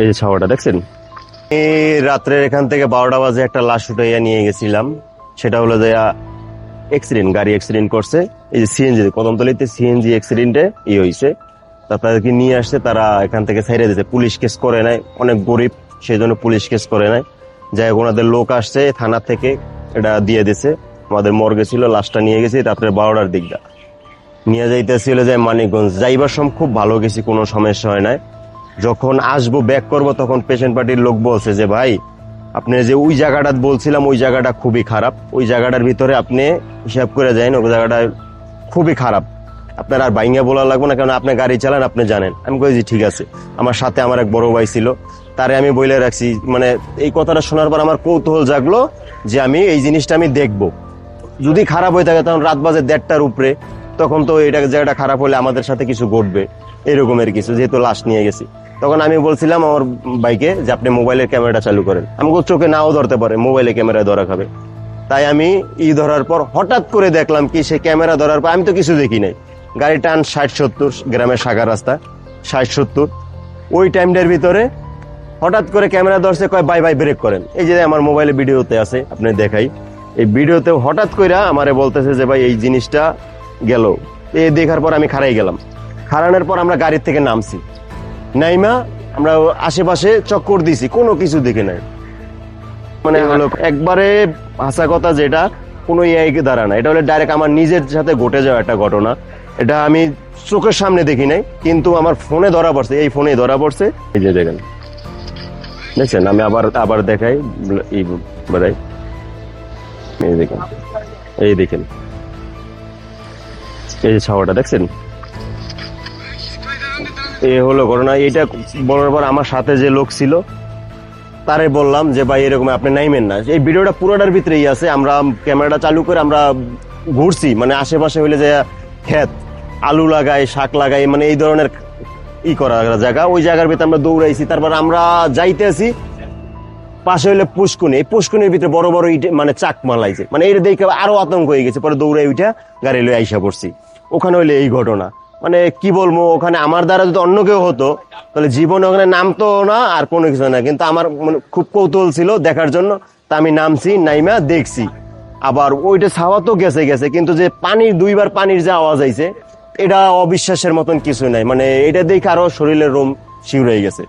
এই যে ছাওয়াটা দেখছেন, রাত্রে এখান থেকে 12টা বাজে একটা লাশ উঠাইয়া নিয়ে গেছিলাম। সেটা হলো যে অ্যাক্সিডেন্ট, গাড়ি অ্যাক্সিডেন্ট করছে। এই যে সিএনজি কদমতলিতে সিএনজি অ্যাক্সিডেন্টে তাদেরকে নিয়ে আসছে, তারা এখান থেকে ছেড়ে দিয়েছে। পুলিশ কেস করে নাই, অনেক গরিব সেই জন্য পুলিশ কেস করে নাই। যাই হোক, ওনাদের লোক আসছে থানা থেকে, এটা দিয়ে দিছে। আমাদের মর্গে ছিল, লাশটা নিয়ে গেছি রাত্রে 12টার দিকটা নিয়ে যাইতেছিল যে মানিকগঞ্জ। যাইবার সময় খুব ভালো গেছি, কোনো সমস্যা হয় নাই। যখন আসবো ব্যাক করব তখন পেশেন্ট পার্টির লোক বলছে যে ভাই আপনি যে ওই জায়গাটা বলছিলাম ওই জায়গাটা খুবই খারাপ, ওই জায়গাটার ভিতরে আপনি হিসাব করে যান, ওই জায়গাটা খুবই খারাপ, আপনার আর বাইঙ্গা বলা লাগবে না, কারণ আপনি গাড়ি চালান, আপনি জানেন। আমি কই যে ঠিক আছে। আমার সাথে আমার এক বড় ভাই ছিল, তারে আমি বলে রাখছি। মানে এই কথাটা শোনার পর আমার কৌতূহল জাগলো যে আমি এই জিনিসটা আমি দেখবো। যদি খারাপ হয়ে থাকে তখন রাত বাজে 1:30টার উপরে, তখন তো এটা জায়গাটা খারাপ হলে আমাদের সাথে কিছু ঘটবে, এরকমের কিছু। যেহেতু লাশ নিয়ে গেছি, তখন আমি বলছিলাম আমার বাইকে যে আপনি মোবাইলের ক্যামেরাটা চালু করেন। আমাকে চোখে নাও ধরতে পারে, মোবাইলে ক্যামেরায় ধরা খাবে। তাই আমি ধরার পর হঠাৎ করে দেখলাম কি, সে ক্যামেরা ধরার পর আমি তো কিছু দেখি নাই, গাড়ি টান 60-70, গ্রামের শাখা রাস্তা 60-70, ওই টাইমটার ভিতরে হঠাৎ করে ক্যামেরা ধরছে, কয় বাই বাই ব্রেক করেন। এই যে আমার মোবাইলে ভিডিওতে আছে, আপনি দেখাই। এই ভিডিওতে হঠাৎ করে আমারে বলতেছে যে ভাই এই জিনিসটা গেল। এই দেখার পর আমি খাড়াই গেলাম। খাড়ানোর পর আমরা গাড়ির থেকে নামছি, নাইমা আমরা আশেপাশে চক্কর দিছি, কোনো কিছু দেখে নাই। মানে হলো একবারে হাসা কথা, যেটা কোনো ইয়াইকে দাঁড়া না। এটা হলো ডাইরেক্ট আমার নিজের সাথে ঘটে যাওয়া একটা ঘটনা। এটা আমি চোখের সামনে দেখি নাই, কিন্তু আমার ফোনে ধরা পড়ছে, এই ফোনে ধরা পড়ছে। এই যে দেখেন, দেখছেন, আমি আবার দেখাই, এই বেড়াই, এই দেখেন, এই দেখেন, এই যে ছাওয়াটা দেখছেন। এই হলো ঘটনা। এটা বলার পর আমার সাথে যে লোক ছিল তারে বললাম যে ভাই এরকম আপনি নাইমেন না। এই ভিডিওটা পুরোটার ভিতরেই আছে। আমরা ক্যামেরাটা চালু করে আমরা ঘুরছি, মানে আশেপাশে হইলে যে ক্ষেত, আলু লাগাই, শাক লাগাই, মানে এই ধরনের করা জায়গা, ওই জায়গার ভিতরে আমরা দৌড়াইছি। তারপর আমরা যাইতেছি, পাশে হইলে পুষ্কুনি, এই পুষ্কুনির ভিতরে বড় বড় ইট, মানে চাক মালাইছে। মানে এটা দেখে আরো আতঙ্ক হয়ে গেছে। পরে দৌড়াই উঠা গাড়ি লয়ে আইসা পড়ছি। ওখানে হইলে এই ঘটনা, মানে কি বলবো, ওখানে আমার দ্বারা যদি অন্য কেউ হতো তাহলে জীবনে ওখানে নামতো না আর কোনো কিছু না। কিন্তু আমার মানে খুব কৌতূহল ছিল দেখার জন্য, তা আমি নামছি, নাইমা দেখছি। আবার ওইটা ছাওয়া তো গেছে গেছে, কিন্তু যে পানির 2বার পানির যে আওয়াজ আইছে, এটা অবিশ্বাসের মতন কিছু নাই। মানে এটা দেখে আরো শরীরের রোম শিউরে গেছে।